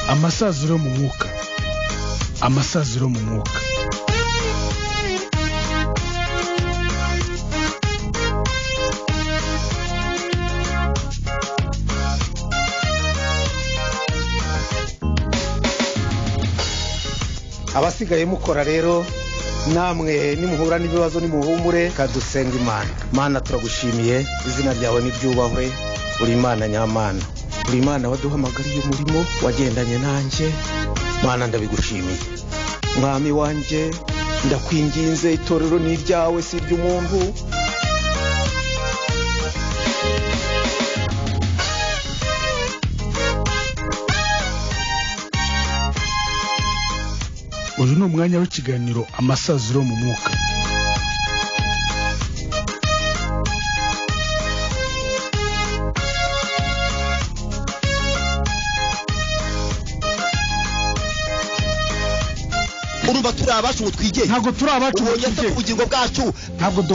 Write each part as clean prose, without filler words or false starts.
amasaziro mu mwuka, amasaziro mu mwuka. Abasigaye mukora rero namwe nimuhura n'ibibazo nimuhumure kadusenga Imana. Mana turagushimiye, izina ryawe nibyubahwe, uri Imana nyamana, uri Imana waduhamagariye umurimo, wagendanye nanjye. Mana ndabigushimiye mwami wanje, ndakwinginze itorero ni ryawe si ry'umuntu. Uyu ni umwanya w'ikiganiro amasaziro mu mwuka. Urumva turi abacu ngo twige? Ntabwo turi abacu ngo twige. Ubugingo bwacu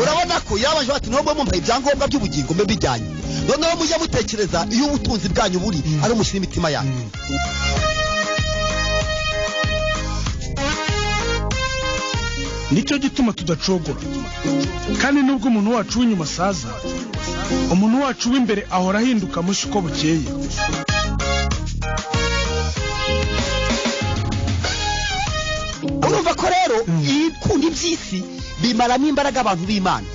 urabona ko yabaje bati nubwo mumpa ibyangombwa by'ubugingo mbe bijyanye. Noneho mujya mutekereza iyo ubutunzi bwanyu buri ari umushyira imitima yanyu. Nicyo gituma tudacogora. Kandi nubwo umuntu wacu w'inyuma saza, umuntu wacu w'imbere ahora ahinduka mushi uko bukeye. Urumva ko rero ikunda iby'isi bimaramo imbaraga abantu b'Imana.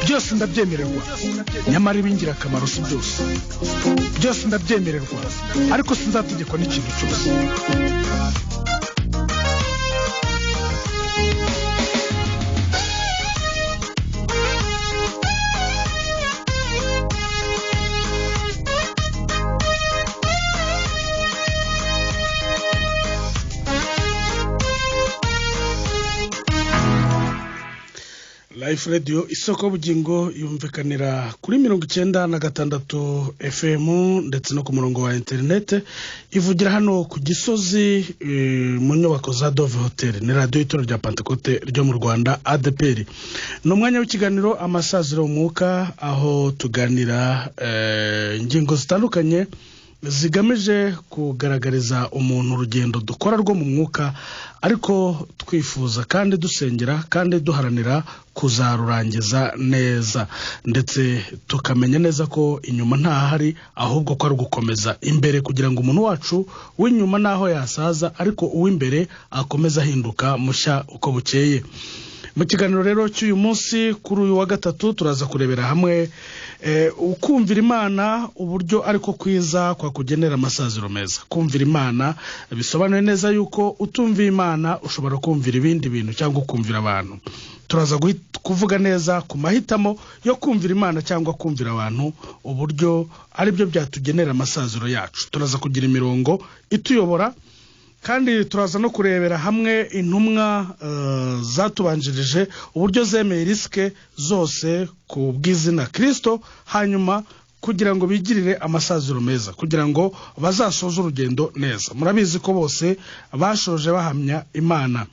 Byose ndabyemererwa, nyamara ibingira akamaro si byose. Byose ndabyemererwa, ariko sinzategekwa n'ikintu cyose. Life Radio isoko bugingo yumvikanira kuri 96 FM ndetse no ku murongo wa internet, ivugira hano ku Gisozi mu nyubako za Dove Hotel. Ni radio itoro rya Pentecote ryo mu Rwanda ADPR. No mwanya w'ikiganiro amasaziro umwuka, aho tuganira ingingo zitandukanye zigamije kugaragariza umuntu urugendo dukora rwo mu mwuka, ariko twifuza kandi dusengera kandi duharanira kuzarurangiza neza, ndetse tukamenya neza ko inyuma nta hari, ahubwo ko ari gukomeza imbere kugira ngo umuntu wacu w'inyuma naho yasaza ariko uw'imbere akomeza ahinduka mushya uko bukeye. Mu kiganiro rero cy'uyu munsi kuri uyu wa gatatu turaza kurebera hamwe ukumvira Imana, uburyo ariko kwiza kwa kugenera amasaziro meza. Kumvira Imana bisobanuye neza yuko utumvira Imana ushobora kumvira ibindi bintu cyangwa kumvira abantu. Turaza kuvuga neza ku mahitamo yo kumvira Imana cyangwa kumvira abantu, uburyo ari byo byatugenera amasaziro yacu. Turaza kugira imirongo ituyobora, kandi turaza no kurebera hamwe intumwa zatubanjirije uburyo zemeye riske zose ku bw'izina Kristo, hanyuma kugira ngo bigirire amasaziro meza, kugira ngo bazasoze urugendo neza. Murabizi ko bose bashoje bahamya Imana.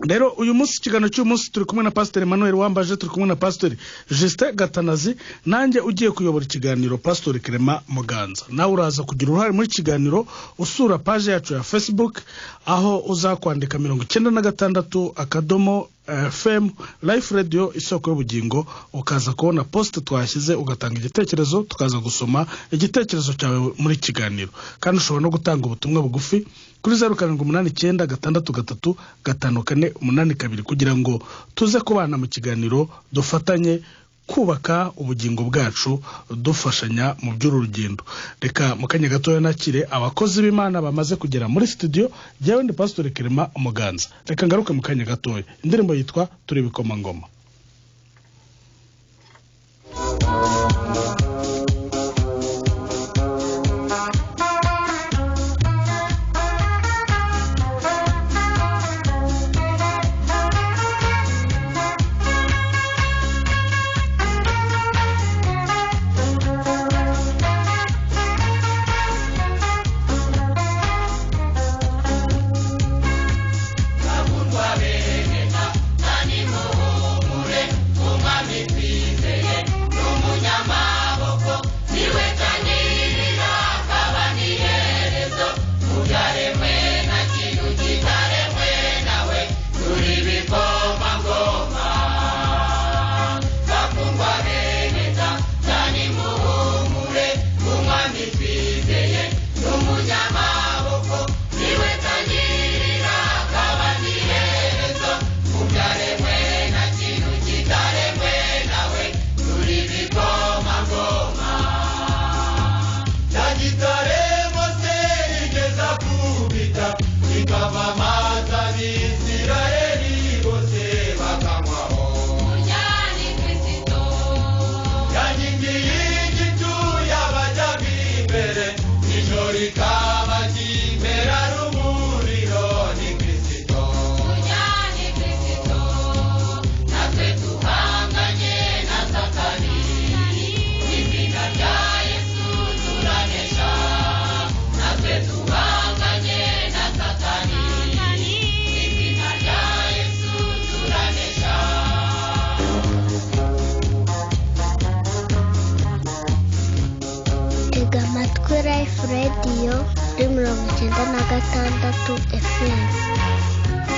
Rero uyu munsi ikiganiro cy'uyu munsi turi kumwe na Pastor Emmanuel Uwambaje, turi kumwe na Pastor Justin Gatanazi, nanjye ugiye kuyobora ikiganiro Pastor Clement Muganza. Nawe uraza kugira uruhare muri ikiganiro usura page yacu ya Facebook, aho uzakwandika 96 akadomo FM Life Radio isoko y'ubugingo, ukaza kubona post twashyize, ugatanga igitekerezo, tukaza gusoma igitekerezo cyawe muri kiganiro. Kandi ushobora no gutanga ubutumwa bugufi kuri 0789635482 kugira ngo tuze kubana mu kiganiro, dufatanye kubaka ubugingo bwacu, dufashanya mu by'urugendo. Reka mukanya gatoya nakire abakozi b'Imana bamaze kugera muri studio. Jewe ndi Pastor Clement Muganza. Reka ngaruke mukanya gatoya. Indirimbo yitwa Turi bikoma ngoma. Abundwa bene na nani mo 96 FM.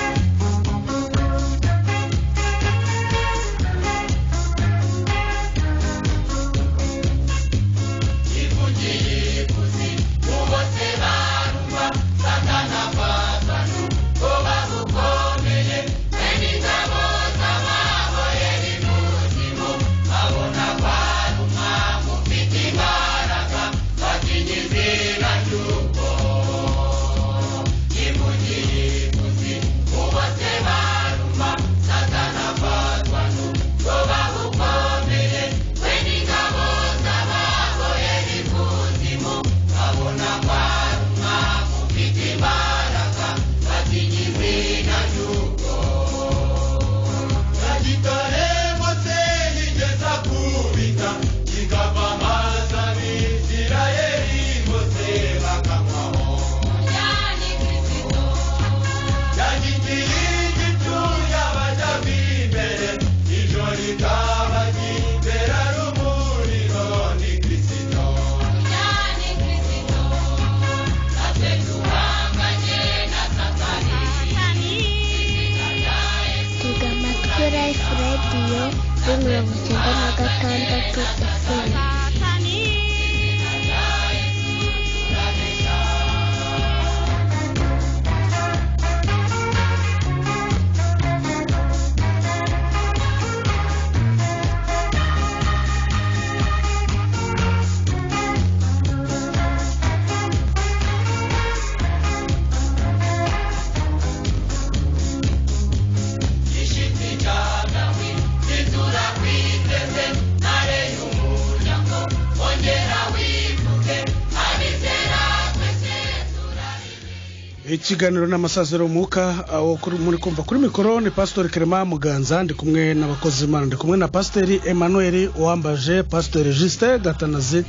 ikiganiro n'amasaziro muka aho muri kumva kuri mikoro ni Pastor Clement Muganza ndi kumwe n'abakozi Imana ndi kumwe na Pastor Emmanuel Uwambaje Pastor Juste Gatanazi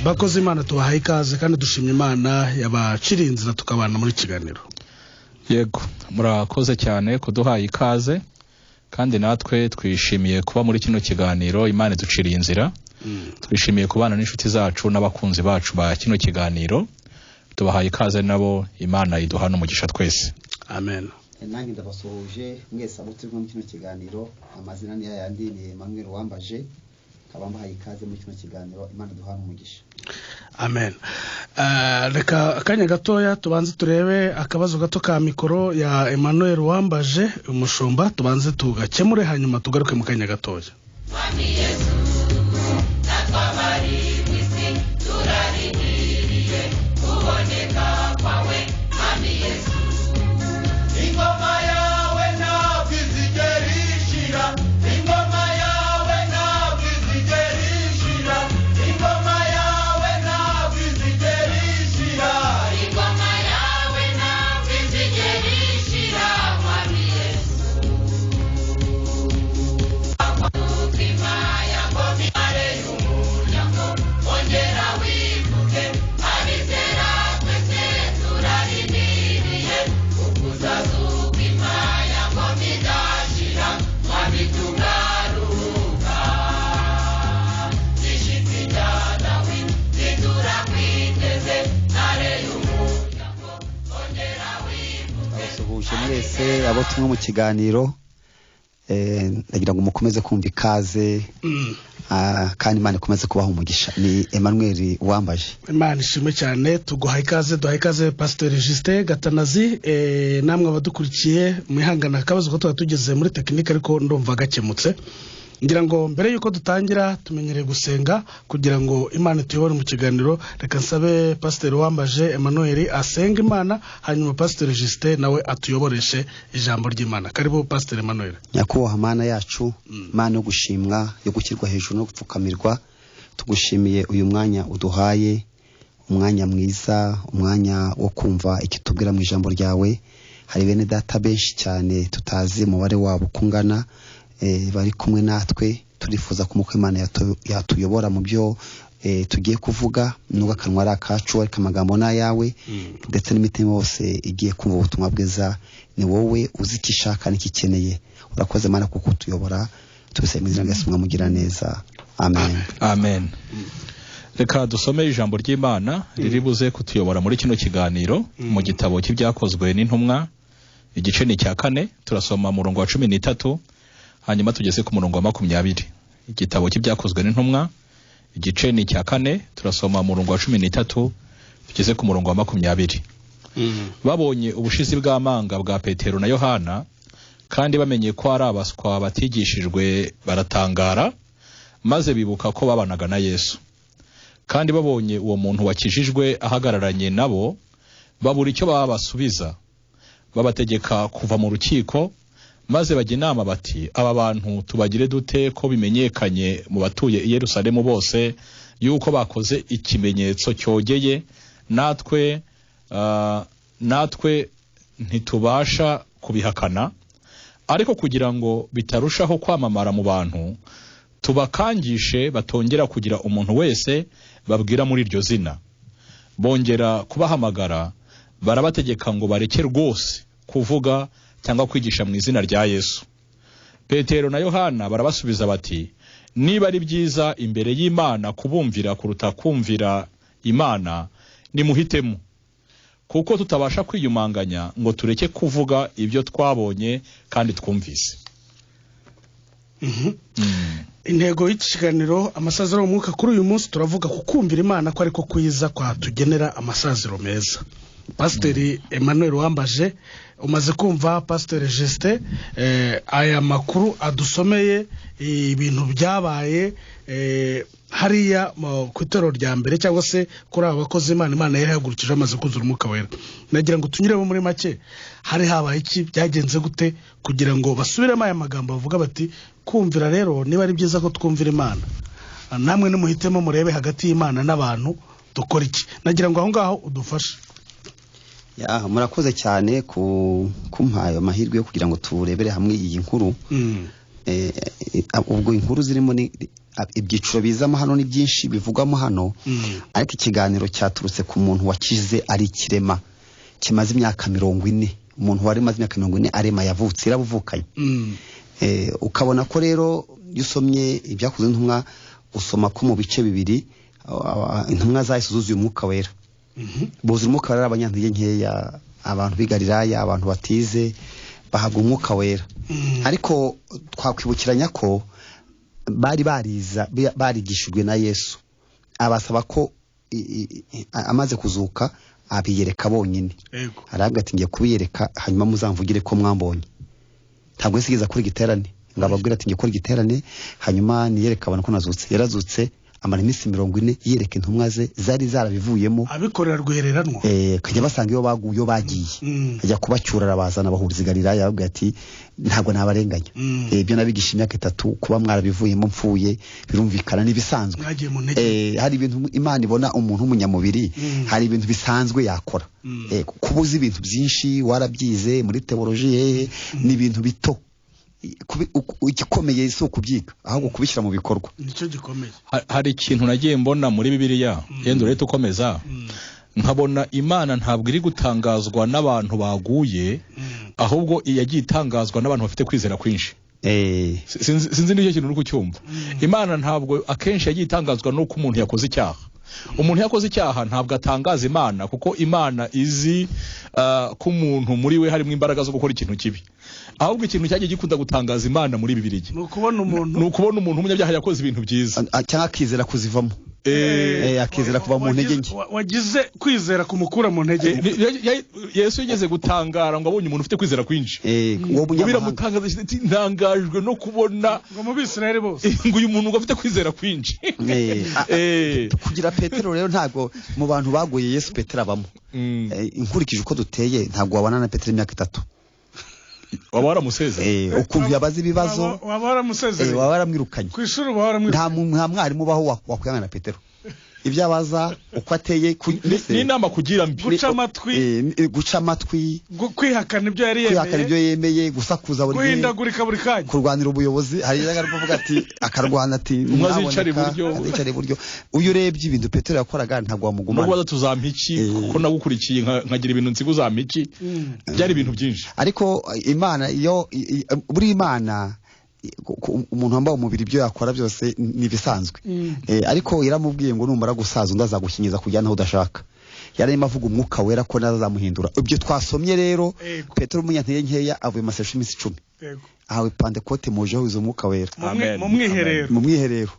bakozi Imana tubahaye ikaze kandi dushimye Imana yabacirinzira tukabana muri kiganiro. Yego murakoze cyane kuduhaye ikaze kandi natwe twishimiye kuba muri kino kiganiro. Imana duciriye inzira. Twishimiye kubana n'inshuti zacu n'abakunzi bacu ba kino kiganiro. Tubahaye ikaze nabo Imana iduhana umugisha twese. Amen. Nange ndabasohoje mwese abutirwa mu kino kiganiro. Amazina ni yandi ni Emmanuel Uwambaje. Kabambahaye ikaze mu kino kiganiro. Imana iduhana umugisha. Amen. Reka akanya gatoya tubanze turebe akabazo gato ka mikoro ya Emmanuel Uwambaje umushumba tubanze tugakemure hanyuma tugaruke mu kanya gatoya. Mwami Yesu natwabari mwisi turarindiriye kuboneka kwawe Mwami Yesu. Ingoma yawe ntabwo izigera ishira, ingoma yawe ntabwo izigera ishira, ingoma yawe ntabwo izigera ishira, ingoma yawe ntabwo izigera ishira Mwami Yesu. Ukima yango mare y'umuryango ongera wivuge abizera twese turarindiriye ukuzazukima yango midashira mwabitugaruka ishiti ryadawi ziturakwiteze ntare y'umuryango ongera wivuge. Abasuhuje mwese abo tumwe mu kiganiro. Ndagira ngo mukomeze kumva ikaze kandi Imana ikomeze kubaha umugisha. Ni Emmanuel Uwambaje. Imana ishimwe cyane tuguhaye ikaze duhaye ikaze Pastor Juste Gatanazi. Namwe abadukurikiye mwihangana akabazo ko tugeze muri tekinike ariko ndumva gakemutse. Ngira ngo mbere yuko dutangira tumenyere gusenga kugira ngo Imana tuyobore mu kiganiro. Reka nsabe Pastor Uwambaje Emmanuel asenga Imana hanyuma Pastor Juste nawe atuyoboreshe ijambo ry'Imana. Karibu Pastor Emmanuel. Nyakubahwa Mana yacu, Mana yo gushimwa yo gukirwa hejuru no gupfukamirwa. Tugushimiye uyu mwanya uduhaye, umwanya mwiza, umwanya wo kumva ikitubwira mu ijambo ryawe. Hari bene data benshi cyane tutazi umubare wabo kungana bari kumwe natwe. Turifuza ko Imana yatuyobora mu byo tugiye kuvuga nubwo akanwa ari akacu ariko amagambo na yawe ndetse n'imitima yose igiye kumva ubutumwa bwiza. Ni wowe uzi icyo ishaka n'ikikeneye. Urakoze Mana kuko tuyobora. Tubisaba mu izina rya Yesu mugira neza. Amen. Amen. Reka dusome ijambo ry'Imana riri buze kutuyobora muri kino kiganiro mu gitabo cy'ibyakozwe n'intumwa igice ni cya 4 turasoma murongo wa 13 hanyuma tugeze ku murongo wa 20. Igitabo cy'ibyakozwe n'intumwa igice ni cya 4 turasoma murongo wa 13 tugeze ku murongo wa 20. Babonye ubushizi bw'amanga bwa Petero na Yohana kandi bamenye ko ari abaswa batigishijwe baratangara maze bibuka ko babanaga na Yesu. Kandi babonye uwo muntu wakijijwe ahagararanye nabo babura icyo babasubiza babategeka kuva mu rukiko maze bajya inama bati aba bantu tubagire dute ko bimenyekanye mu batuye i Yerusalemu bose yuko bakoze ikimenyetso cyogeye natwe ntitubasha kubihakana ariko kugira ngo bitarushaho kwamamara mu bantu tubakangishe batongera kugira umuntu wese babwira muri iryo zina. Bongera kubahamagara barabategeka ngo bareke rwose kuvuga cyangwa kwigisha mu izina rya Yesu. Petero na Yohana barabasubiza bati niba ari byiza imbere y'Imana kubumvira kuruta kumvira Imana nimuhitemo kuko tutabasha kwiyumanganya ngo tureke kuvuga ibyo twabonye kandi twumvise. Intego y'ikiganiro amasaziro y'umwuka kuri uyu munsi turavuga ku kumvira Imana ko ariko kwiza kwa tugenera amasaziro meza. Pasiteri Emmanuel Uwambaje umaze kumva Pasiteri Justin aya makuru adusomeye ibintu byabaye hariya ku itorero rya mbere cyangwa se kuri aba bakozi Imana yari yahagurukije amaze kuzura umwuka wera. Nagira ngo tunyuremo muri make hari habaye iki byagenze gute kugira ngo basubiremo aya magambo bavuga bati kumvira rero niba ari byiza ko twumvira Imana namwe nimuhitemo murebe hagati y'Imana n'abantu dukora iki. Nagira ngo aho ngaho udufashe. Murakoze cyane kumpaye amahirwe yo kugira ngo turebere hamwe iyi nkuru. Ubwo inkuru zirimo ni ibyiciro bizamo hano ni byinshi bivugwamo hano ariko ikiganiro cyaturutse ku muntu wakize ari kirema kimaze imyaka 40. Umuntu wari maze imyaka 40 arema yavutse irabuvukanye. Ukabona ko rero yusomye ibyakozwe n'intumwa usoma ko mu bice bibiri intumwa zahise zuzuye umwuka wera. Buzuye umwuka wera abanyantege nkeya abantu bigariraya abantu batize bahabwa umwuka wera. Ariko twakwibukiranya ko barigishijwe na Yesu abasaba ko amaze kuzuka abiyereka bonyine. Arabwa ati ngiye kubiyereka hanyuma muzamvugire ko mwambonye. Ntabwo nsigeza kuri giterane ngababwira ati ngiye kuri giterane hanyuma niyereka abantu ko nazutse. Yarazutse amara iminsi 40 yereka intumwa ze zari zarabivuyemo abikorera rwereranwa. Kajya basanga iyo baguye bagiye ajya kubacyura abazana bahuriza Galilaya yababwiye ati ntabwo nabarenganya. Ibyo nabigisha imyaka 3 kuba mwarabivuyemo mfuye birumvikana nibisanzwe. Hari ibintu Imana ibona umuntu umunyamubiri hari ibintu bisanzwe yakora. Kubuza ibintu byinshi warabyize muri theologie ni ibintu bito igikomeye si ukubyiga ahubwo kubishyira mu bikorwa nicyo gikomeye. Hari ikintu nagiye mbona muri Bibiliya yenda urete ukomeza nkabona Imana ntabwo iri gutangazwa n'abantu baguye ahubwo yagiye itangazwa n'abantu bafite kwizera kwinshi. Sinzi n'icyo kintu uri kucyumva. Imana ntabwo akenshi yagiye itangazwa n'uko umuntu yakoze icyaha. Umuntu yakoze icyaha ntabwo atangaza Imana kuko Imana izi ko umuntu muri we harimo imbaraga zo gukora ikintu kibi. Ahubwo ikintu cyagiye gikunda gutangaza Imana muri Bibiliya nukubona umuntu umunyabyaha yakoze ibintu byiza cyangwa akizera kuzivamo. Akizera kuva mu ntege nke. Wagize kwizera kumukura mu ntege nke. Yesu yigeze gutangara ngo abonye umuntu ufite kwizera kwinshi. Biramutangaza ati ntangajwe no kubona ngo mu Bisirayeli bose ngo uyu muntu afite kwizera kwinshi. Kugira Petero rero ntago mu bantu baguye Yesu Petero abamo. Inkurikije uko duteye ntago wabana na Petero imyaka 3. Waba waramusezeye ukumva yabaza ibibazo waba waramusezeye waba waramwirukanye ku ishuri waba waramwirukanye. Nta mwarimu baho wakwiyanga na Petero ibyo abaza uko ateye ni inama kugira mbi guca amatwi kwihakana ibyo yemeye gusakuza guhindagurika buri kanya kurwanira ubuyobozi. Hari yaga kuvuga ati akarwana ati mwazicari buryo uyu urebye ibintu Petero yakoraga ntabwo wamugumana no tuzampa iki kuko nagukurikiye nkagira ibintu nsigo uzampa iki byari ibintu byinshi. Ariko Imana iyo buri Imana umuntu wambaye umubiri ibyo yakora byose nibisanzwe ariko yaramubwiye ngo numara gusaza undi azagukinyiza kujya naho udashaka yararimo avuga umwuka wera ko nazamuhindura ibyo twasomye rero Petero umunyantege nkeya avuye masesha iminsi 10 ahawe Pentecote mujeho izo umwuka wera mu mwiherero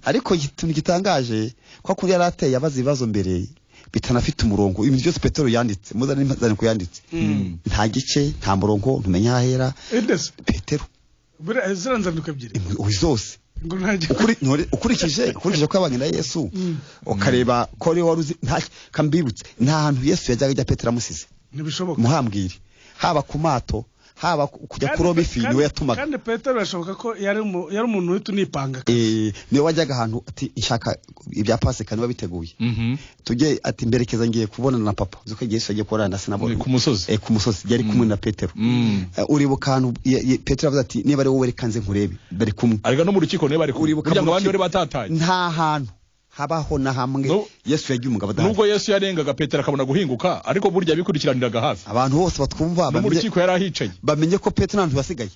ariko ikintu gitangaje ko kuri yarateye abaza ibibazo mbere bitanafite umurongo ibintu byose Petero yanditse muzane ko yanditse nta gice nta murongo ntumenya ahera Petero bura ziranzanuka ebyiri zose ukurikije ko abanye na Yesu ukareba ko ari waruzi nta kambibutse nta hantu Yesu yajyaga ajya Petero amusize nibishoboka muhambwire haba ku mato haba kujya kuroba ifi niwe yatumaga kandi Petero birashoboka ko yari umuntu wita unipanga niwe wajyaga ahantu ati ishaka ibya Pasika niba biteguye tujye ati mberekeza ngiye kubona na papa zuko Yesu yagiye korana na sinabona ku musozi yari kumwe na Petero uribuka ahantu Petero avuze ati niba ari wowe rekanze nkurebe bari kumwe ariko no mu rukiko niba bari kugira ngo abandi bari batataye nta hantu habaho na hamwe Yesu yagiye umugabo adahari nubwo Yesu yarengaga Petero akabona guhinguka ariko burya bikurikiraniraga hafi abantu bose batwumva no mu rukiko yari ahicaye bamenye ko Petero ntantu yasigaye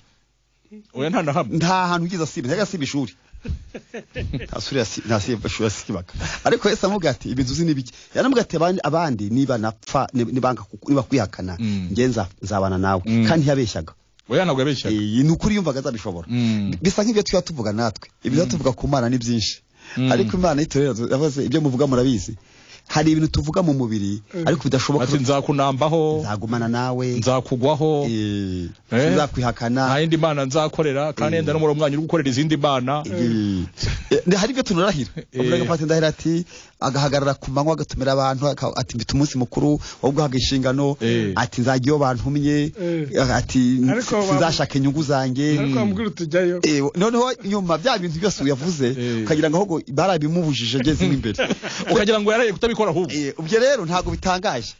oya nta na hamwe nta hantu ugize asibe yagasiba ishuri ntasubira ishuri asibaga ariko Yesu amubwira ati ibintu uzi n'ibiki yaramubwira ati abandi niba napfa niba kwihakana ngenza nzabana nawe kandi yabeshyaga oya ntabwo yabeshyaga ni ukuri yumvaga azabishobora bisa nk'ibyo twaba tuvuga natwe ibyo tuvuga ku Mana ni byinshi ariko Imana itorero yavuze ibyo muvuga murabizi hari ibintu tuvuga mu mubiri ariko bidashoboka ati nzakunambaho nzagumana nawe nzakugwaho nzakwihakana nta yindi Mana nzakorera kandi yenda no mu mwanya uri gukorera izindi Mana hari ibyo tunarahira avuga pati ndahira ati agahagarara ku manywa agatumira abantu ati mfite umunsi mukuru wo guhaga inshingano ati nzagiyo bantumye ati sinzashaka inyungu zanjye ariko ambwira tujyayo noneho nyuma bya bintu byose uyavuze ukagira ngo ahubwo barabimubujije ageze imbere ukagira ngo yaraye kutabikora ahubwo ubyo rero ntago bitangaje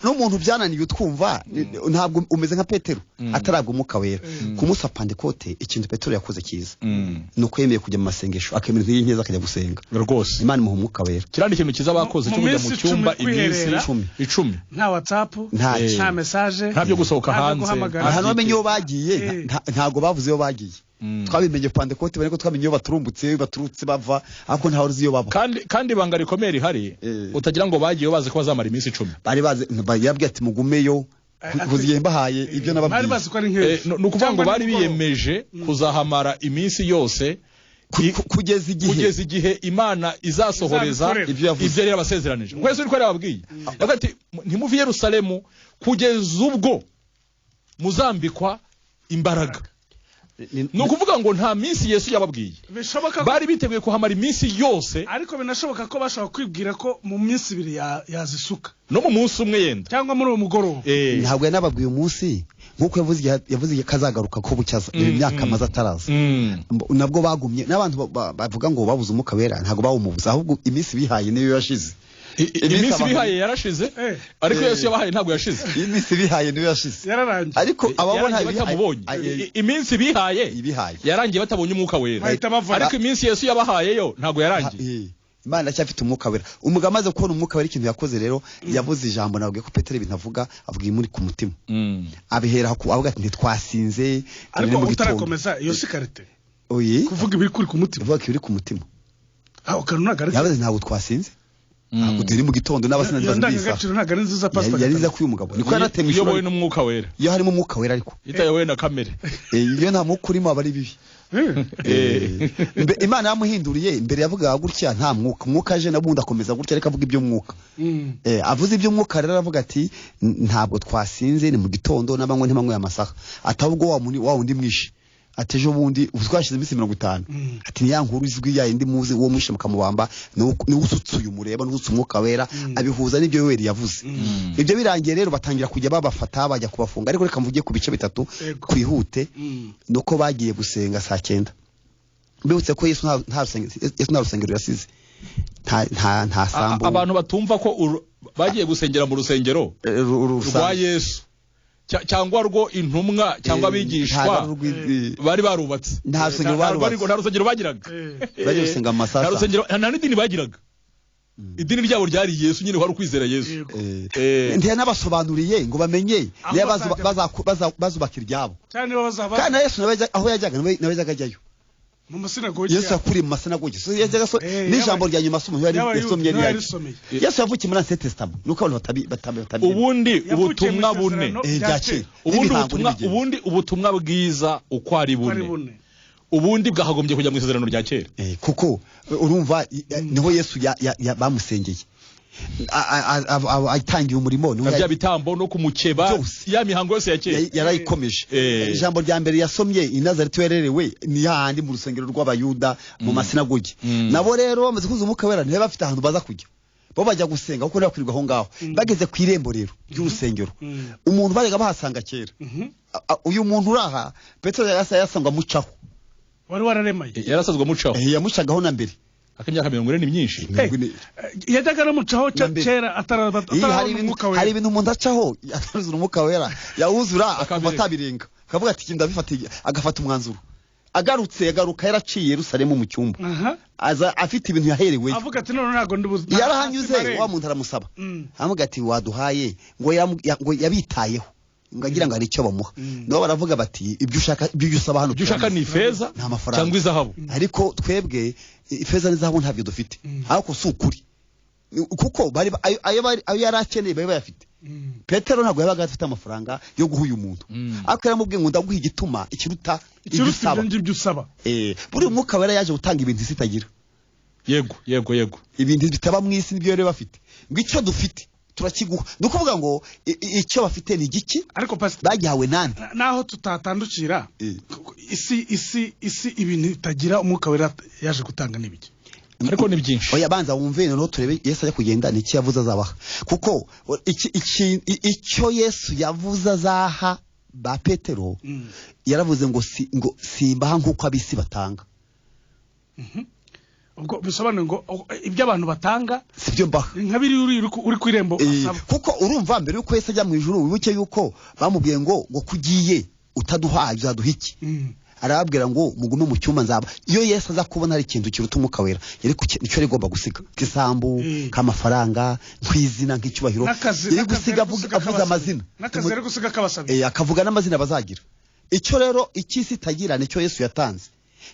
n'umuntu byananiye utwumva ntabwo umeze nka Petero atarabwa umwuka wera ku munsi wa Pentecote ikintu Petero yakoze cyiza nuko yemeye kujya mu masengesho akemera nk'iyi nkeza akajya gusenga rwose Imana imuha umwuka wera kirandi kintu kiza bakoze cyo kujya mu cyumba iminsi 10 nta WhatsApp nta message nta byo gusohoka hanze ahantu bamenye yo bagiye ntago bavuze yo bagiye twabimenye Pentecote bariko twamenye yo baturutse bava ariko nta uruzi yo baba kandi banga rikomeye rihari utagira ngo bagiye baze ko bazamara iminsi 10 bari baze yabwiye ati mugumeyo kuziye mbahaye ibyo nababwiye nukuvuga ngo bari biyemeje kuzahamara iminsi yose kugeza igihe Imana izasohoreza ibyo yari abasezeranije kwese uri ko yababwiye ati ntimuvi Yerusalemu kugeza ubwo muzambikwa imbaraga nukuvuga ngo nta minsi Yesu yababwiye bari biteguye kuhamara iminsi yose ariko binashoboka ko bashaka kwibwira ko mu minsi ibiri yazisuka no mu munsi umwe yenda cyangwa muri uwo mugoroba ntabwo yanababwiye umunsi nkuko yavuze kazagaruka ko bucyaza imyaka amaze ataraza nabwo bagumye n'abantu bavuga ngo babuze umwuka wera ntabwo bawumubuza ahubwo iminsi bihaye niyo yashize iminsi bihaye yarashize ariko Yesu yabahaye ntabwo yashize iminsi bihaye niyo yashize yararangiye ariko ababona batamubonye iminsi bihaye yarangiye batabonye umwuka wera ariko iminsi Yesu yabahaye yo ntabwo yarangiye Imana cyafite umwuka wera umugabo amaze kubona umwuka wera ikintu yakoze rero yavuze ijambo nabwiye ko Petero ibintu avuga muri ku mutima abihera avuga ati ntitwasinze ariko utarakomeza iyo sikarite kuvuga ibiri kuri ku mutima uvuga ibiri ku mutima aho kanunagara yavuze ntabwo twasinze ntabwo turi mu gitondo n'abasinazi bazisa yariza kuyu mugabo niko yaratemwe iyobowe n'umwuka wera iyo harimo umwuka wera ariko itayobowe na kamere iyo nta mwuka urimo aba ari bibi Imana yamuhinduriye imbere yavuga gutya nta mwuka aje nabundi akomeza gutya ariko avuga ibyo mwuka avuze ibyo mwuka rero aravuga ati ntabwo twasinze ni mu gitondo n'abanywe ntimanywe amasaha atabwo wa wundi mwishi atejo bundi twashize iminsi 50 ati ni yankuru izwi ya indi muzi uwo mwishe mukamubamba ni usutsuye umureba n'usutsu umwuka wera abihuza n'ibyo Yoweri yavuze ibyo birangiye rero batangira kujya babafata bajya kubafunga ariko reka mvugiye ku bice bitatu kwihute nuko bagiye gusenga saa 9 bibutse ko Yesu nta rusengero yasize nta sambu abantu batumva ko bagiye gusengera mu rusengero rwa Yesu cyangwa rwo intumwa cyangwa abigishwa bari barubatse nta rusengero bagiraga bari gusenga amasasa nta rusengero nta n'idini bagiraga idini ryabo ryari Yesu nyine wari ukwizera Yesu ndiye nabasobanuriye ngo bamenye bazubaka iryabo cyane bazaba kandi Yesu aho yajyaga nawe yajyaga ajyayo mu masinagogi Yesu yakuri mu masinagogi so yajyaga so n'ijambo rya nyuma somo yari yasomye yari Yesu yavukiye muri Ancient Testament nuko abantu batabi ubundi ubutumwa bune ubundi ubutumwa bwiza uko ari bune ubundi bwahagombye kujya mu isezerano rya kera kuko urumva niho Yesu bamusengeye atangiye umurimo bya bitambo no kumukeba ya mihango yose ya kera yarayikomeje ijambo rya mbere yasomye i Nazareti wererewe ni handi mu rusengero rw'abayuda mu masinagogi nabo rero bamaze kuza umwuka wera ntibe bafite ahantu baza kujya bo bajya gusenga kuko nakwirirwa aho ngaho bageze ku irembo rero ry'urusengero umuntu barega bahasanga kera uyu muntu uraha Petero yasangwa mucaho wari wararemaye yarasazwa mucaho yamucagaho na mbere akimyaka 40 ni myinshi yajyaga no mucaho kera hari ibintu umuntu acaho ataruzura umwuka wera yawuzura akabatabirenga akavuga ati ndabifatiye agafata umwanzuro agaruka yaraciye Yerusalemu mu cyumba aza afite ibintu yaherewe avuga ati none nago ndibuze yarahanyuze wa muntu aramusaba amuga ati waduhaye ngo yabitayeho ngagira ngo ari cyo bamuha no baravuga bati ibyo ushaka ibyo usaba hano ibyo ushaka ni feza cyangwa izahabu ariko twebwe ifeza n'izahabu ntabyo dufite ariko sukuri kuko bari ayo yarakeneye bari bayafite Petero ntabwo yabaga afite amafaranga yo guha uyu muntu ariko yaramubwiye ngo ndaguha igituma ikiruta ibyo usaba buri mwuka wera yaje gutanga ibintu isitagira yego ibintu bitaba mu isi nibyo rero bafite ngo icyo dufite turakiguha nukuvuga ngo icyo bafite ni giki ariko bagihawe nande naho tutatandukira isi ibintu bitagira umwuka wera yaje gutanga nibiki ariko ni byinshi oya banza wumve no turebe Yesu ajya kugenda niki yavuze azabaha kuko icyo Yesu yavuze azaha ba Petero yaravuze ngo simbaha nkuko abisi batanga ubwo bisobanuye ngo ibyo abantu batanga sibyo mbaha nka biri uri ku irembo kuko urumva mbere yuko Yesu ajya mu ijuru wibuke yuko bamubwiye ngo kugiye utaduhaye uzaduha iki arababwira ngo mugume mu cyumba nzaba iyo Yesu aza kubona ari ikintu kiruta umwuka wera yari icyo rigomba gusiga kisambu k'amafaranga kwizina nk'icyubahiro yari gusiga avuga amazina n'akazi ari gusiga kabasabye akavuga n'amazina bazagira icyo rero ikisi itagira nicyo Yesu yatanze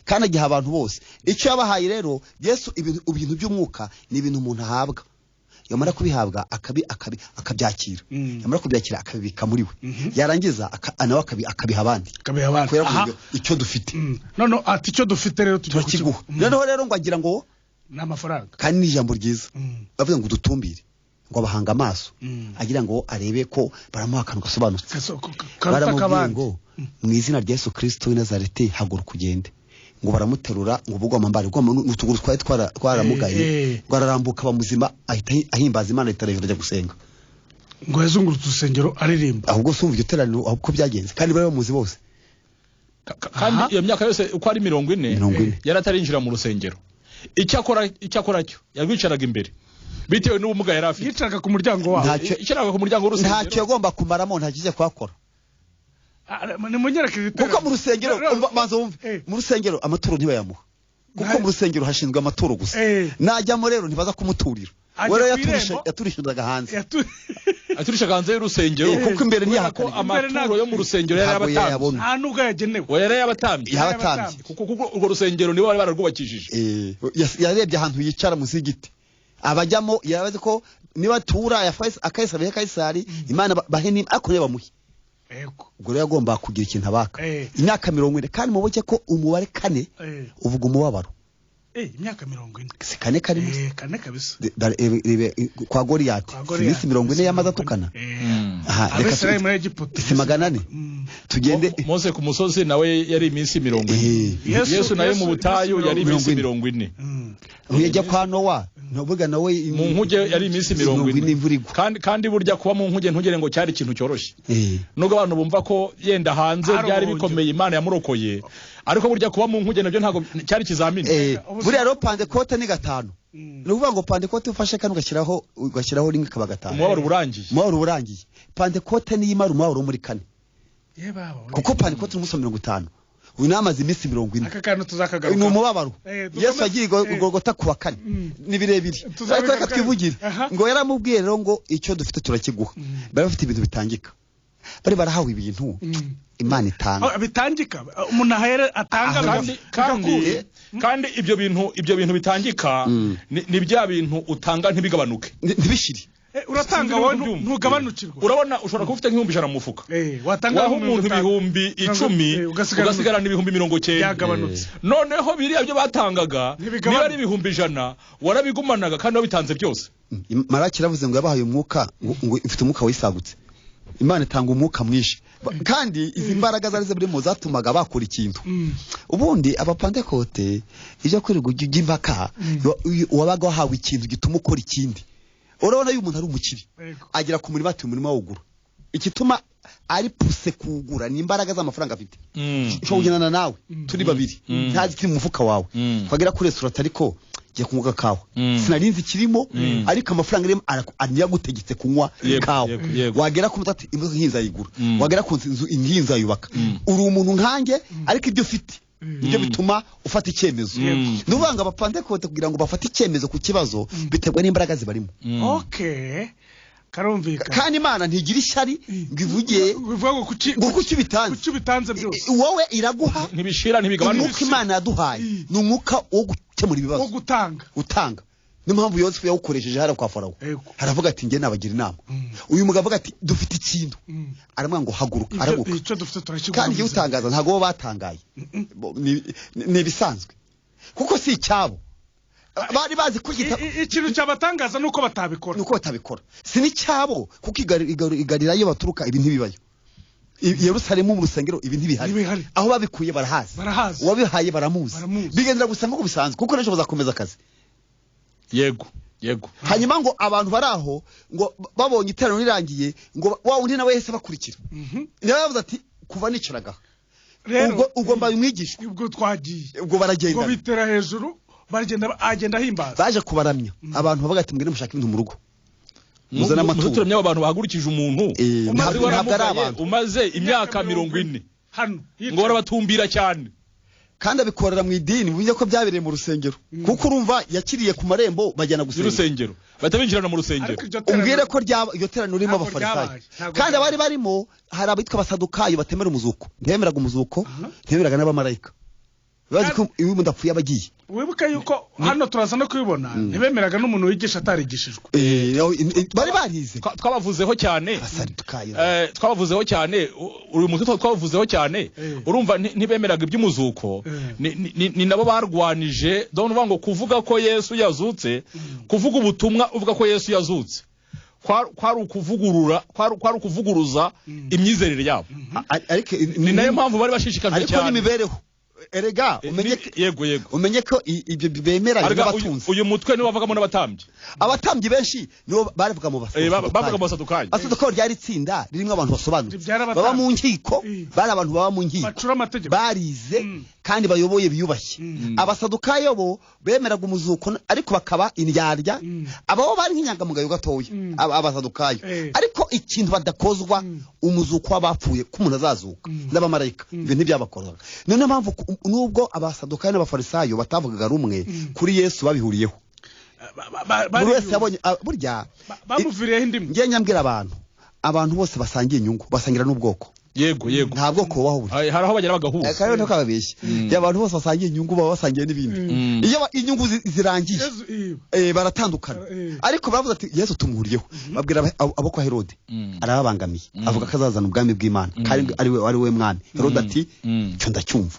kandi agiha abantu bose icyo yabahaye rero Yesu ibintu by'umwuka ni ibintu umuntu ahabwa yamara kubihabwa akabyakira yamara kubyakira akabibika muri we yarangiza nawe akabiha abandi icyo dufite none ati icyo dufite rero turakiguha rero ngo agira ngo n'amafaranga kandi n'ijambo ryiza bavuga ngo dutumbire ngo abahanga amaso agira ngo arebe ko baramuha akantu gasobanutse baramubwiye ngo mu izina rya Yesu Kristo w'i Nazareti haguruka ugende ngo baramuterura ngo ubugwa amambari n'utuguru twaramugaye ngo ararambuka bamuzima ahita ahimbaza Imana itarejuru ajya gusenga ngo yazungurutse urusengero aririmba ahubwo sumva iryo teraniro uko byagenze kandi bari bamuzi bose kandi iyo myaka yose uko ari 40 yaratarinjira mu rusengero icyakora cyo yarwicaraga imbere bitewe n'ubumuga yari afite yicaraga ku muryango wawe yicaraga ku muryango w'urusengero ntacyo yagomba kumaramo ntakije kwakora ni munyereke kuko mu rusengero maze wumve mu rusengero amaturo ntibayamuha kuko mu rusengero hashinzwe amaturo gusa najyamo rero ntibaza kumuturira wera yaturishaga hanze aturishaga hanze y'urusengero kuko imbere ko amaturo yo mu rusengero yari yabatambye nta nubwo yagenewe yari yabatambye kuko urwo rusengero nibo bari bararwubakishije yarebye ahantu yicara mu zigiti abajyamo yarabaze ko niba tura ya Kaisari Imana baheni akoreba muhi ubwo rero yagomba kugira ikintu abaka imyaka 40 kandi muboke ko umubare 4 uvuga umubabaro imyaka 40 si kane kane kabisa kwa Goliyati iminsi 40 yamaze atukana reka muri Egiputa si 400 tugende Mose ku musozi nawe yari iminsi 40 Yesu nawe mu butayu yari iminsi 40 uyajya kwa Nowa novuga nawe mu nkuge yari iminsi 40 kandi burya kuba mu nkuge ntugere ngo cyari ikintu cyoroshye nubwo abantu bumva ko yenda hanze byari bikomeye Imana yamurokoye ariko burya kuba mu nkuge nabyo ntago cyari kizamini buriya rero Pentecote ni 5 nuvuga ngo Pentecote ufashe kandi ugashyiraho rimwe kaba 5 umubabaro urangiye Pentecote ni imara umubabaro muri 4 kuko Pentecote ni 50 uyu namaze iminsi 40 aka kantu tuzakagaruka ni umubabaro Yesu agiye Golgotha kuwa kane ni birebire ariko reka twivugire ngo yaramubwiye rero ngo icyo dufite turakiguha bari bafite ibintu bitangika bari barahawe ibintu Imana itanga bitangika umuntu ahere atanga kandi ibyo bintu bitangika ni bya bintu utanga ntibigabanuke ntibishiri uratanga wowe ntugabanukirwa urabona ushobora kuba ufite nk'ibihumbi 100 mu mufuka watanga umuntu ibihumbi 10 ugasigara n'ibihumbi 90 yagabanutse noneho biriya byo batangaga niba ari ibihumbi 100 warabigumanaga kandi wabitanze byose Maraki ravuze ngo yabahaye umwuka ngo ifite umwuka wisagutse Imana itanga umwuka mwinshi kandi izi mbaraga zari zirimo zatumaga bakora ikintu ubundi abapantekote ijya kuri gugimbaka wabaga wahawe ikintu gituma ukora ikindi urabona uyu muntu ari umukiri agira ku murima ati umurima wogura ikituma ari puse kugura ni imbaraga z'amafaranga afite cyo kugendana nawe turi babiri ntazi kiri mu mufuka wawe kwagera kuri restaurant ariko giye kunywa kawa sinarinzi kirimo ariko amafaranga arimo aniya gutegetse kunywa kawa wagera ku mutati imbuzo nkinza yigura wagera ku nzu inkinza yubaka uri umuntu nkange ariko ibyo ufite ibyo bituma ufata icyemezo nubanga abapantekote kugira ngo bafate icyemezo ku kibazo biterwa n'imbaraga zibarimo okay karumvika kandi Imana ntigira ishyari ngo ivuge bivuga ngo kuki bitanze byose wowe iraguha ntibishira ntibigabanuka umwuka Imana yaduhaye ni umwuka wo gukemura ibibazo wo gutanga niyo mpamvu Yosefu yawukoresheje hara kwa Farawo haravuga ati nge nabagira inama uyu mugabo avuga ati dufite ikintu aramwa ngo haguruka araguka icyo dufite turakigura kandi utangaza ntago bo batangaye ni bisanzwe kuko si icyabo bari bazi kugita ikintu cyabatangaza nuko batabikora si ni cyabo kuko igarira yo baturuka ibintu bibayo Yerusalemu mu rusengero ibintu bihari aho babikuye barahazi wabihaye baramuzi bigendera gusa nko bisanzwe kuko n'ejo bazakomeza akazi yego hanyuma ngo abantu baraho ngo babonye iterano rirangiye ngo wa undi nawe yese bakurikira niyo yavuze ati kuva nicaraga ubwo mbaye umwigisha ubwo twagiye ubwo baragenda ubwo bitera hejuru agenda ahimbaza baje kubaramya abantu bavuga ati mbwire mushaka ibintu mu rugo muzana amaturo turamya abantu bahagurikije umuntu umaze imyaka 40 hano ngo barabatumbira cyane kandi abikorera mu idini bivuze ko byabereye mu rusengero kuko urumva yakiriye ku marembo bajyana gusenga urusengero batabinjirana mu rusengero umbwire ko iryo terano ririmo abafarisayo kandi abari barimo hari abitwa abasadukayo batemera umuzuko ntibemeraga umuzuko ntibemeraga n'abamarayika bazi ko iwe mudapfuye abagiye wibuka yuko hano turaza no kubibona ntibemeraga n'umuntu wigisha atarigishijwe bari barize twabavuzeho cyane uyu mutwe twabavuzeho cyane urumva ntibemeraga iby'umuzuko ni nabo barwanije ndabona ngo kuvuga ko Yesu yazutse kuvuga ubutumwa uvuga ko Yesu yazutse kwari ukuvuguruza imyizerere yabo ni nayo mpamvu bari bashishikajwe cyane ariko n'imibereho erega umenye ko ibyo bemera n'abatunzi uyu mutwe ni wavugamo n'abatambyi abatambyi benshi nibo barivuga mu basadukayo asadukayo ryari tsinda ririmo abantu basobanutse baba mu nkiko bari abantu baba mu nkiko barize kandi bayoboye biyubashye abasadukayo bo bemeraga umuzuko ariko bakaba indyarya ababo bari nk'inyangamugayo gatoya abasadukayo ariko ikintu badakozwa umuzuko w'abapfuye ko umuntu azazuka n'abamarayika ibyo ntibyabakoraga none mpamvu nubwo abasadukayo n'abafarisayo batavugaga rumwe kuri Yesu babihuriyeho buri wese yabonye burya bamuviriyeho indimi ngiye nyambwira abantu bose basangiye inyungu basangira n'ubwoko yego nta bwoko bubaho buri hari aho bagera bagahuza kandi ntukababeshye abantu bose basangiye inyungu baba basangiye n'ibindi iyo inyungu zirangiye baratandukana ariko baravuze ati Yesu tumuhuriyeho babwira abo kwa Herode arababangamiye avuga ko azazana ubwami bw'Imana kandi ari we mwami Herode ati cyo ndacyumva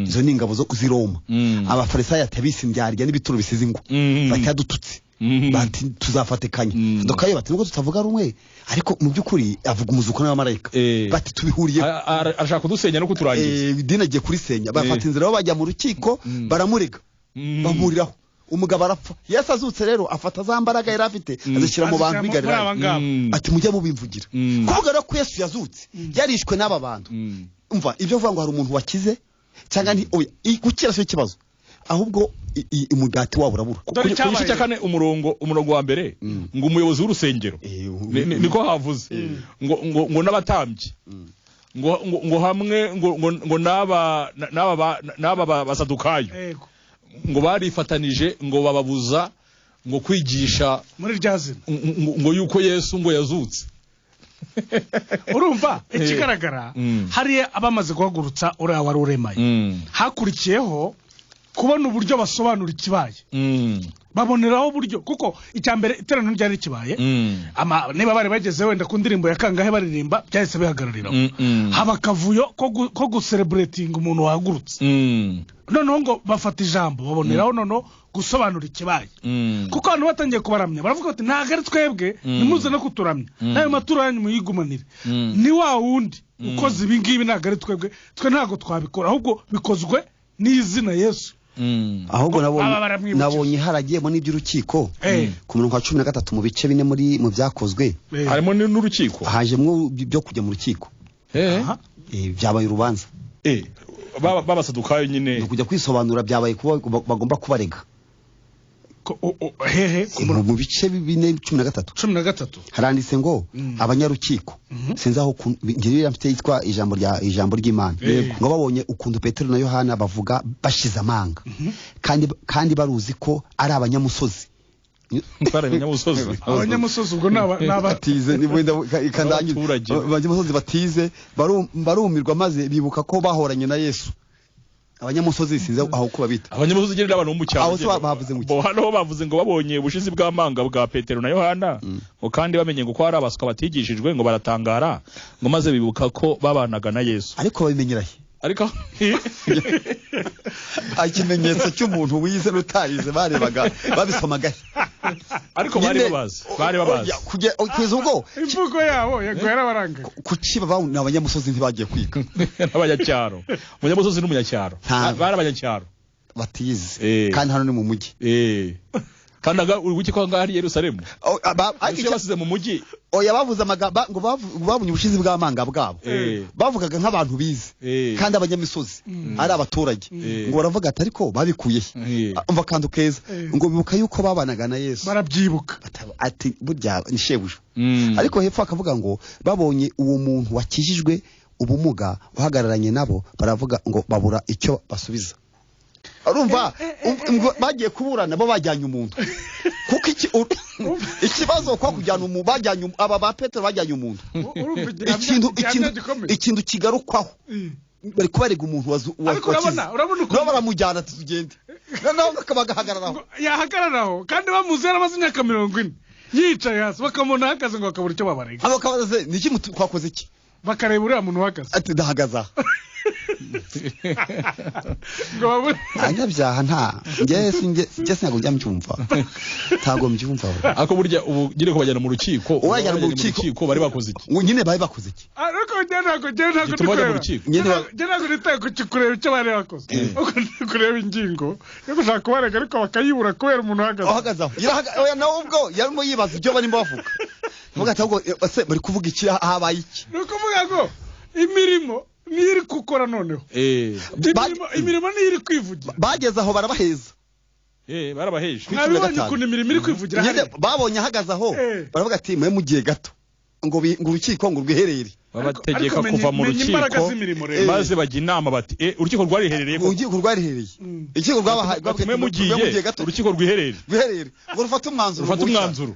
izo ni ingabo zo kuziroma abafarisayo atabisi ndyarya n'ibituro bisize ingo batadututse bati tuzafatikanya ndokaye bati nuko tutavuga rumwe ariko mu byukuri avuga umuzuko n'abamarayika bati tubihuriye arashaka kudusenya no kuturangiza idini agiye kurisenya bafata inzira aho bajya mu rukiko baramurega bamuriraho umugabo arapfa Yesu azutse rero afata za mbaraga yari afite azishyira mu bantu bigarira ati mujye mubimvugira kuvuga rero ko Yesu yazutse yarishwe n'aba bantu umva ibyo vuga ngo hari umuntu wakize cyangwa nti oya gukira cyo kibazo ahubwo umugati wabo urabura kuri cya kane umurongo wa mbere ngo umuyobozi w'urusengero niko havuze ngo n'abatambyi ngo hamwe ngo naba basadukayo ngo barifatanije ngo bababuza ngo kwigisha muri ryazina ngo yuko Yesu ngo yazutse. Urumva ikigaragara hari abamaze guhagurutsa uriya wari uremaye hakurikiyeho kubona uburyo basobanura ikibaye baboneraho uburyo kuko icyambere iterano ryari kibaye niba bari bageze wenda ku ndirimbo ya kangahe baririmba byahise bihagarariraho haba kavuyo ko gucelebrating umuntu wahagurutse noneho ngo bafata ijambo baboneraho noneho gusobanura ikibaye kuko abantu batangiye kubaramya baravuga bati ntago ari twebwe nimuze no kuturamya nayo maturo yanyu muyigumanire ni wa wundi ukoze ibi ngibi ntago ari twebwe twe ntago twabikora ahubwo bikozwe n'izina Yesu. Ahubwo nabonye haragiyemo n'iby'urukiko ku murongo wa 13 mu bice bine mu byakozwe harimo n'urukiko hajemwo byo kujya mu rukiko byabaye urubanza babasadukayo nyine kujya kwisobanura byabaye kuba bagomba kubarega mu bice bine 13 haranditse ngo abanyarukiko sinzi aho ngirira mfite yitwa ijambo ry'Imana ngo babonye ukuntu Petero na Yohana bavuga bashize amanga kandi baruzi ko ari abanyamusozi abanyamusozi ubwo nabatize nibwenda ikandangira abanyamusozi batize barumirwa maze bibuka ko bahoranye na Yesu. Abanyamusozi sinze aho kuba bita abanyamusozi gere n'abantu mu cyaro aho bavuze ngo hano bavuze ngo babonye ubushizi bw'amanga bwa Petero na Yohana ngo kandi bamenye ngo ko hari abaswa batigishijwe ngo baratangara ngo maze bibuka ko babanaga na Yesu ariko babimenyerahe ariko ikimenyetso cy'umuntu wize rutarize barebaga babisomaga ariko bari babazi kugeza ubwo imvugo yabo yagwera baranga kukiba bawo abanyamusozi ntibagiye kwiga n'abanyacyaro umunyamusozi n'umunyacyaro bari abanyacyaro batize kandi hano ni mu mujyi kandi urubuki ko ngari Yerusalemu ariko basize mu mujyi oya bavuze amagamba ngo babunye ubushizi bw'amanga bwabo bavugaga nk'abantu bize kandi abanyamisozi ari abaturage ngo baravuga ati ariko babikuye umva kandi ukeza ngo bibuka yuko babanaga na Yesu barabyibuka ati burya ni shebuja ariko hepfo akavuga ngo babonye uwo muntu wakijijwe ubumuga uhagararanye nabo baravuga ngo babura icyo basubiza. Urumva bagiye kuburana bo bajyanye umuntu kuko ikibazo kwa kujyana umuntu bajyanye aba ba Petero bajyanye umuntu ikintu kigarukwaho bari kubarega umuntu urabona baramujyana tugende naho akabagahagararaho yahagararaho kandi bamuzera amaze imyaka 40 yicaye hasi bakamona hakaze ngo bakabura icyo babarega abakabaze niki twakoze iki bakareba uriya muntu hakaze ati ndahagaza anyabyaha nta njye ntabwo byamcyumva ntabwo mbyumva ako burya ubu gire kubajyana mu rukiko wajyana mu rukiko bari bakoze iki nyine bari bakoze iki ariko ntabwo nitaye kureba icyo bari bakoze uko kureba ingingo yo gushaka kubarega ariko bakayibura kubera umuntu uhagaze oya nawe ubwo yarimo yibaza ibyo barimo bavuga vuga ati ahubwo bari kuvuga iki habaye iki ni ukuvuga ngo imirimo niri gukora noneho imirimo niri kwivugira bageze aho barabaheza barabaheje nabibonye ukuntu imirimo iri kwivugira nyine babonye ahagaze aho baravuga ati mwe mugiye gato ngo urukiko ngo rwiherere babategeka kuva mu rukiko maze bajya inama bati urukiko rwariherereye urukiko rwarihereye ikiko mwe mugiye gato urukiko rwiherere ngo rufate umwanzuro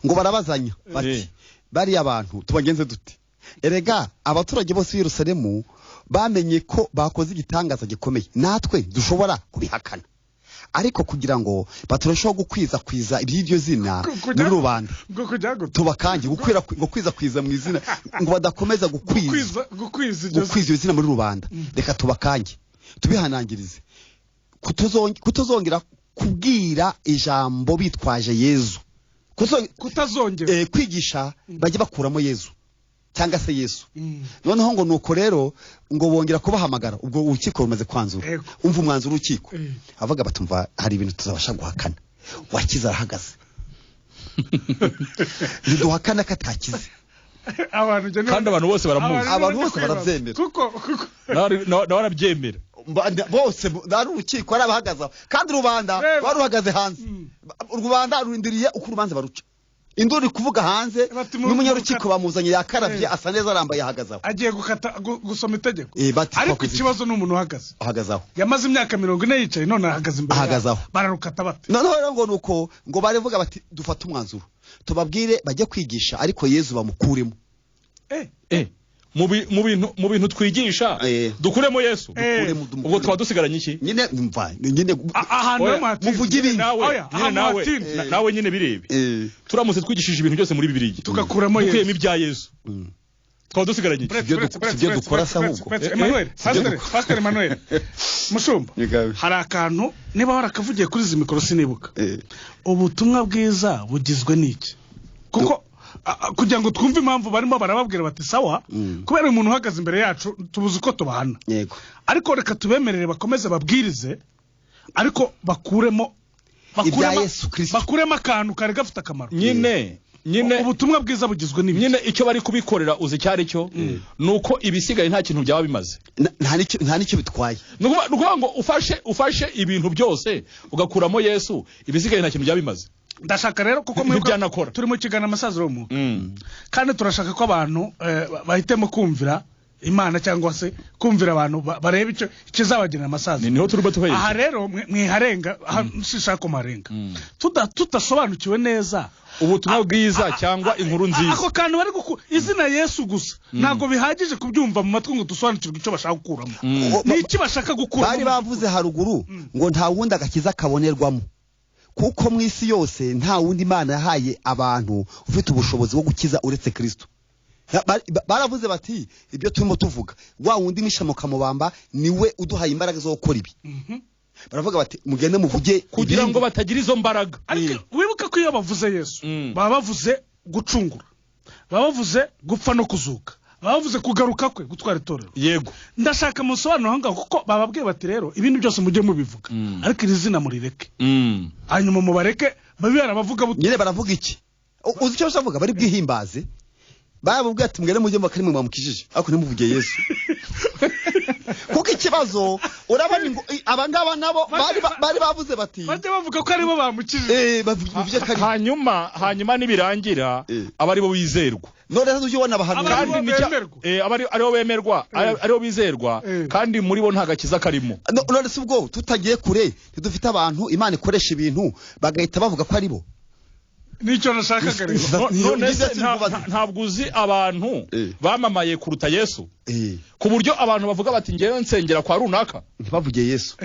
ngo barabazanya bati bari abantu tubagenze dute erega abaturage bose b'i Yerusalemu bamenye ko bakoze igitangaza gikomeye natwe dushobora kubihakana ariko kugira ngo baturusheho gukwiza iby'iryo zina muri rubanda tubakange gukwiza mu izina ngo badakomeza gukwiza iryo zina muri rubanda reka tubakange tubihanangirize kutuzongera kubwira ijambo bitwaje Yezu kutazongera kwigisha bajye bakuramo Yezu cyangwa se Yesu noneho ngo nuko rero ngo bongera kubahamagara ubwo urukiko rumaze kwanzura umva umwanzuro urukiko avuga batumva hari ibintu tuzabasha guhakana wakiza arahagaze ntiduhakana ko atakize kandi abantu bose baramuzi abantu bose barabyemera nawe arabyemera bose ari urukiko ari abahagaze kandi rubanda baruhagaze hanze rubanda rurindiriye uko urubanza baruca induru kuvuga hanze Bati n'umunyarukiko bamuzanye yakarabye asa neza arambaye ahagazaho agiye gusoma itegeko bati ariko ikibazo n'umuntu ahagazaho yamaze imyaka 40 yicaye none ahagaze imbere ahagazaho bararukata bate noneho rero ngo nuko ngo barevuga bati dufata umwanzuro tubabwire bajye kwigisha ariko Yezu bamukuremo mu bintu twigisha dukuremo Yesu ubwo twa dusigaranye iki nyine ahantu muvuge ibintu nawe nyine birebe turamutse twigishije ibintu byose muri Bibiliya tugakuramo Yesu dukuyemo ibya Yesu twa dusigaranye iki ibyo dukora se ahubwo Pastor Emmanuel Mushumba hari akantu niba warakavugiye kuri izi mikoro sinibuka ubutumwa bwiza bugizwe n'iki kuko kugira ngo twumve impamvu barimo barababwira bati sawa kubera umuntu uhagaze imbere yacu tubuze uko tubahana yego ariko reka tubemerere bakomeze babwirize ariko bakuremo Yesu Kristo bakuremo akantu kare gafite akamaro nyine ubutumwa bwiza bugizwe n'ibi nyine icyo bari kubikorera uzi cyari cyo nuko ibisigaye nta kintu byaba bimaze nta nicyo bitwaye nuko ngo ufashe ibintu byose ugakuramo Yesu ibisigaye nta kintu byaba bimaze ndashaka rero kuko turi mu kigana amasaziro mu kandi turashaka ko abantu bahitemo kumvira Imana cyangwa se kumvira abantu bareba icyo kizabagenera amasaziro niho turi batuhaye aha rero mwiharenga shishako marenga tutasobanukiwe neza ubutumwa bwiza cyangwa inkuru nziza ako kantu bari izina Yesu gusa ntago bihagije kubyumva mu matwi ngo dusobanukirwe icyo bashaka gukuramo n'iki bashaka gukuramo bari bavuze haruguru ngo nta wundi agakiza kabonerwamo kuko mu isi yose nta wundi Imana yahaye abantu ufite ubushobozi bwo gukiza uretse Kristo baravuze bati ibyo turimo tuvuga wa wundi mishamo kamubamba niwe uduhaye imbaraga zo gukora ibi baravuga bati mugende muvuge kugira ngo batagira izo mbaraga wibuka ko iyo bavuze Yesu baba bavuze gucungura baba bavuze gupfa no kuzuka baba bavuze kugaruka kwe gutwara itorero yego ndashaka musobanuro hanga kuko bababwiye bati rero ibintu byose mujye mubivuga ariko iri zina murireke hanyuma mubareke babibara bavuga nyine baravuga iki uzi icyo bavuga bari bwihimbaze babubwiye ati mwere mujye makari mwamukijije ariko ntimuvuge Yesu kuko ikibazo urabona ngo abangaba nabo bari bavuze bati bajye bavuga ko aribo bamukijije bavuge kari hanyuma nibirangira abari bo bizerwa none uje ubona abahantu kandi aribo bemerwa aribo bizerwa kandi muri bo nta gakiza karimo none se ubwo tutagiye kure ntidufite abantu Imana ikoresha ibintu bagahita bavuga ko aribo nicyo nashakaga rero none ntabwo uzi abantu bamamaye kuruta Yesu ku buryo abantu bavuga bati ngewe nsengera kwa runaka ntibavuge Yesu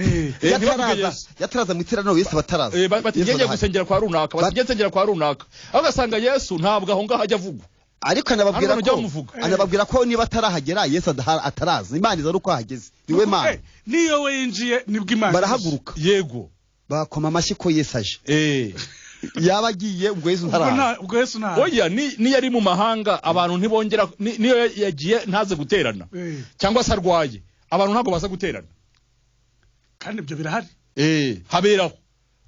yataraza mu iterano Yesu bataraza bati ngiye gusengera kwa runaka bati ngiye nsengera kwa runaka aho gasanga Yesu ntabwo aho ngaho ajya avugwa ariko anababwira ko niba atarahagera Yesu ataraza Imana iza uko ahageze niwe Mana niyo we yinjiye nibwo Imana barahaguruka yego bakoma amashyi ko Yesu aje yabagiye ubwo Yesu ntaraza oya ni yari mu mahanga abantu ntibongera niyo yagiye ntaze guterana cyangwa se arwaye abantu ntago baza guterana kandi ibyo birahari haberaho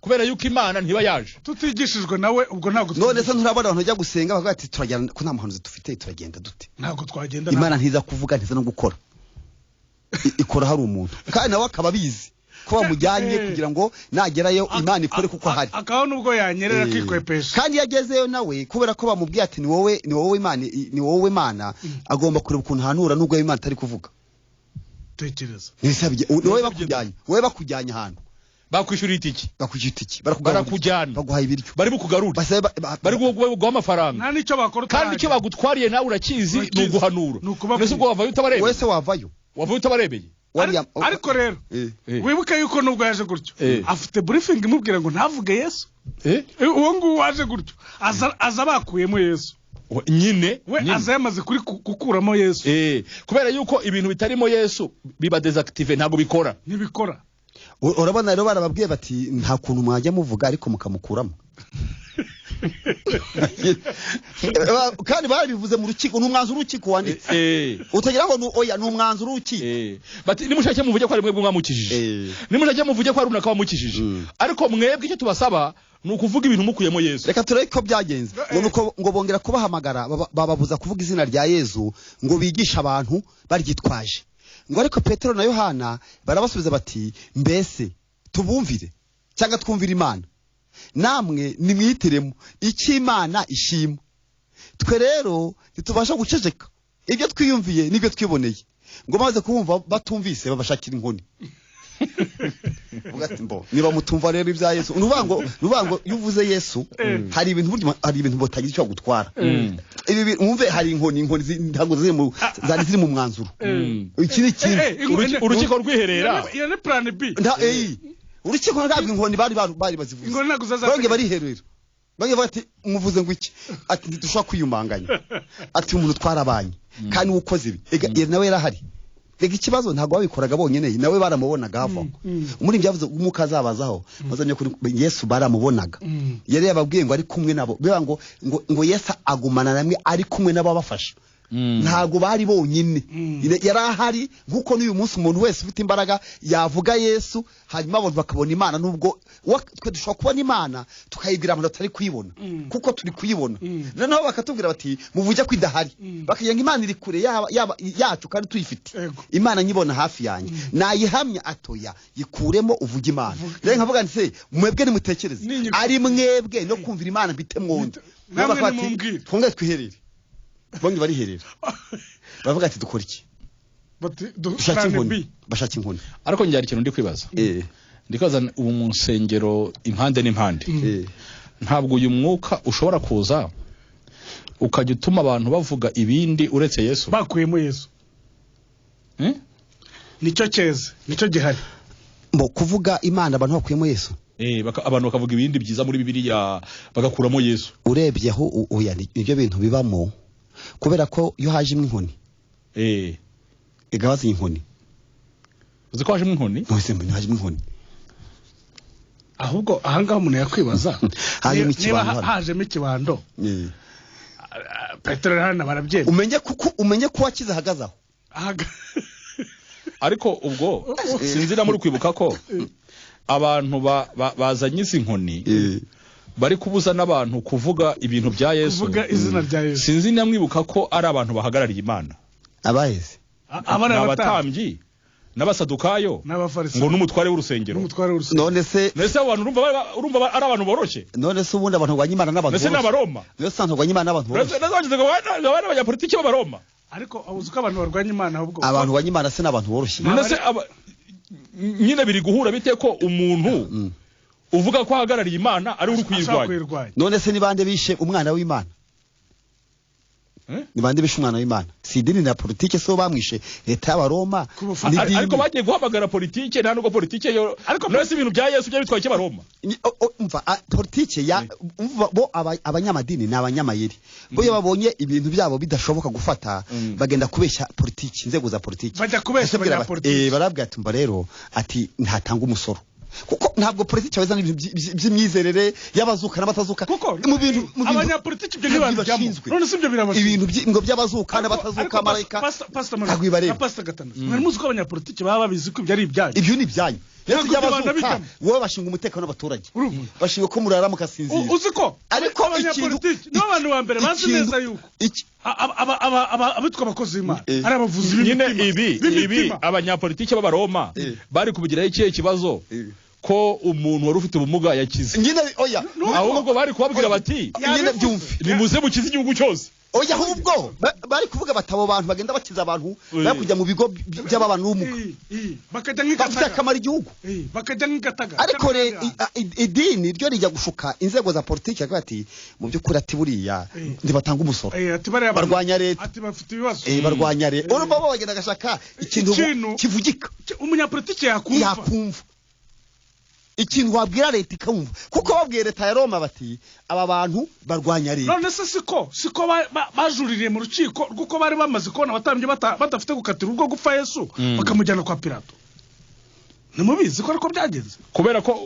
kubera yuko Imana ntiba yaje tutigishijwe nawe ubwo ntago none se nturabona abantu bajya gusenga bakavuga ati turagenda ko nta muhanuzi dufite turagenda dute ntago twagenda Imana ntiza kuvuga ntiza no gukora ikora hari umuntu kandi nawe akaba bizi ko bamujyanye kugira ngo nagerayo Imana ikore kuko hari akaho nubwo yanyerera kikwepesha kandi yagezeyo nawe kubera ko bamubwiye ati ni wowe Imana agomba kureba ukuntu hanura nubwo Imana atari kuvuga tekereza wowe bakujyanye ahantu bakwishyura itiki barakujyana baguhaye ibiryo bari bukugarura bari guha amafaranga nta nicyo bakora kandi icyo bagutwariye nawe urakizi ni uguhanura mbese ubwo wavayo utabarebeye wese wavayo utabarebeye ariko rero wibuke yuko nubwo yaje gutyo afite briefing imubwira ngo ntavuge Yesu uwo nguwo waje gutyo aza bakuyemo Yesu nyine we aza yamaze kuri gukuramo Yesu kubera yuko ibintu bitarimo Yesu biba desactive ntago bikora ntibikora urabona rero barababwiye bati nta kuntu mwajya muvuga ariko mukamukuramo kandi barabivuze mu rukiko n'umwanzuro w'urukiko wanditse utagira ngo oya n'umwanzuro w'urukiko bati nimushake muvuge ko ari mwebwe mwamukijije nimushake muvuge ko ari runaka wamukijije ariko mwebwe icyo tubasaba ni ukuvuga ibintu mukuyemo Yesu reka turebe ko byagenze ngo bongera kubahamagara bababuza kuvuga izina rya Yesu ngo bigishe abantu baryitwaje ngo ariko Petero na Yohana barabasubiza bati mbese tubumvire cyangwa twumvire Imana namwe nimwitiremo icyo Imana ishima. Twe rero ntitubasha guceceka ibyo twiyumviye n'ibyo twiboneye ngo maze kubumva batumvise babashakira inkoni. Ugatimbo niba mutumva rero ibya Yesu nubango yuvuze Yesu hari ibintu botagira cyo gutwara. Ibi umve hari inkoni ntago ziri mu mwanzuro. Iki ni kintu urukiko rwiherera iyo ni plan B. Urukiko ntabwo inkoni bari bazivuze. Inkoni ntago Bonge bari herera. Bonge bati muvuze ngo iki ati ntidushaka kwiyumanganya. Ati umuntu twarabanye kandi ukoze ibi. Ega nawe yarahari. Rega ikibazo ntago babikoraga bonyene nawe baramubonaga hava. Muri byavuze umuka azabazaho bazanye kuri Yesu baramubonaga. Yari yababwiye ngo ari kumwe nabo. Biba ngo Yesu agumana namwe ari kumwe nabo bafasha. Ntago bari bonyine. Yarahari nkuko n'uyu munsi umuntu wese ufite imbaraga yavuga Yesu hanyuma abantu bakabona Imana nubwo twe dushobora kubona Imana tukayibwira abantu atari kuyibona kuko turi kuyibona. Noneho bakatubwira bati muvuge ko idahari. Bakagira ngo Imana iri kure yacu kandi tuyifite. Imana nyibona hafi yanjye. Nayihamya atoya yikuremo uvuge Imana. Rero nkavuga nti mwebwe nimutekereze ari mwebwe no kumvira Imana bite mwonde. Namwe twonge twiherere. Bonge bari herera. Bavuga ati dukora iki? Bashaka inkoni. Ariko njye ari ikintu ndi kwibaza. Ndikaza ubu mu nsengero impande n'impande. Ntabwo uyu mwuka ushobora kuza ukajya utuma abantu bavuga ibindi uretse Yesu. Bakuyemo Yesu. Nicyo cyeze, nicyo gihari. Mbo kuvuga Imana abantu bakuyemo Yesu. Abantu bakavuga ibindi byiza muri Bibiliya bagakuramo Yesu. Urebye aho oya nibyo bintu bibamo. Kubera ko yo haje inkoni. Igabaza inkoni. Uzi ko haje inkoni? Nose mbona haje inkoni. Ahubwo ahangaho umuntu yakwibaza. Niba haje mikibando. Petero hana barabyemera. Umenye ko wakiza hagazaho. Ariko ubwo sinzira muri kwibuka ko abantu bazanye izi nkoni bari kubuza n'abantu kuvuga ibintu bya Yesu. Kuvuga izina rya Yesu. Sinzi namwibuka ko ari abantu bahagarariye Imana. Abaheze. Abatambyi n'abasadukayo ngo n'umutware w'urusengero. None se abantu urumva ari abantu boroshye. None se ubundi abantu bagwa Imana n'abantu. Nese n'abaroma. Nese santo bagwa Imana n'abantu boroshye. Nese nazagize ngo abana b'abanyapolitiki b'abaroma. Ariko uzi ko abantu barwanya Imana ahubwo. Abantu bagwa Imana se n'abantu boroshye. Nese nyine biri guhura bite ko umuntu uvuga ko ahagarariye Imana ari uri kwirwanya. None se nibande bishe umwana w'Imana? Nibande bishe umwana w'Imana? Si idini na politike so bamwishe leta y'Abaroma. Ariko bagiye guhamagara politike nta nuko politike yo. None se ibintu bya Yesu byo bitwaye cy'Abaroma. Umva politike ya bo abanyamadini n'abanyamayeri. Bo babonye ibintu byabo bidashoboka gufata bagenda kubeshya politike inzego za politike. Bajya kubeshya abanyapolitike. Barabwira ati mba rero ati ntatanga umusoro. Kuko ntabwo politike bazana ibintu by'imyizerere y'abazuka n'abatazuka mu bintu abanyapolitike ibyo ntibabijyamo. None se ibyo biramashye ibintu ngo by'abazuka n'abatazuka marayika agwibareba pasta gatanu. Mwari muzi ko abanyapolitike baba babizi ko ibyo ari ibyanyu. Ibyo ni ibyanyu. Yesu y'abazuka wowe bashinga umutekano w'abaturage. Bashinga ko murara mukasinzira. Uzi ko ariko abanyapolitike n'abantu ba mbere bazi neza yuko abitwa abakozi b'Imana ari abavuzi nyine ibi abanyapolitike b'Abaroma bari kubigiraho ikihe kibazo ko umuntu wari ufite ubumuga yakize. Nyine oya ahubwo bari kubabwira bati nyine byumve nimuze mukize igihugu cyose. Oya ahubwo bari kuvuga batabo abantu bagenda bakiza abantu bakujya mu bigo by'abantu n'umuga bakajya nk'igataga bakamara igihugu bakajya nk'igataga. Ariko idini ryo rijya gushuka inzego za politike ati mu by'ukuri ati buriya ndibatanga umusoro barwanya leta ati bafite ibibazo barwanya leta urumva bo bagenda gashaka ikintu kivugika umunyapolitike yakumva ikintu wabwira leta ikamva kuko babwiye leta ya Roma bati aba bantu barwanya leta. None se siko bajuririye mu rukiko rwuko bari bamaze kubona abatambye badafite gukatira ubwo gupfa Yesu bakamujyana kwa Pilato. Nimubizi ko ariko byagenze kubera ko